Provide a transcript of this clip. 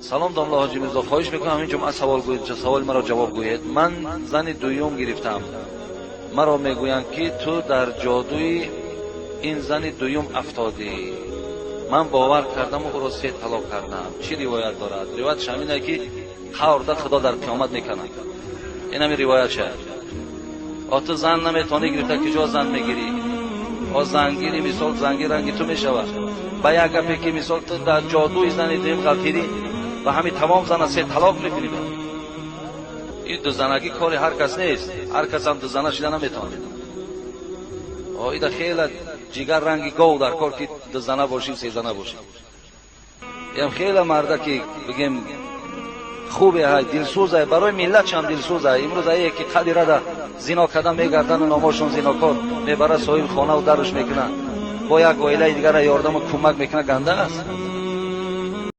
سلام داملا حاجی میرزا، خواهش میکنم همین جمعه سوال گویید، سوال مرا جواب گویید. من زن دوم گرفتم، مرا میگویند که تو در جادوی این زن دوم افتادی. من باور کردم و او را 3 طلاق کردم. چی روایت دارد؟ روایت شامینه که خورده خدا در قیامت میکنه. این همین روایت شه. تو زن نمیتونی گرفته که جا زن میگیری. زنگیری مثال زنگیر رنگی تو میشود. با یک گپی که مثال تو در جادوی زن دوم غلطیدی و همین تمام زن 3 طلاق میکنی. این دو زنگی کاری هر کس نیست. هر کس هم دو زنه شده نمیتونه. ایده خیلی جگر رنگی گاو در کار که 2 زنه باشیم 3 زنه باشیم. این خیلی مرده که بگیم خوبه های دلسوزه، برای ملت هم دلسوزه. امروز ای که قدیره ده زنا کردن میگردن و نامشون زناکار میبره صاحب خانه و درش میکنه، با یک عائله دیگر یاردم و کمک میکنه، گنده است.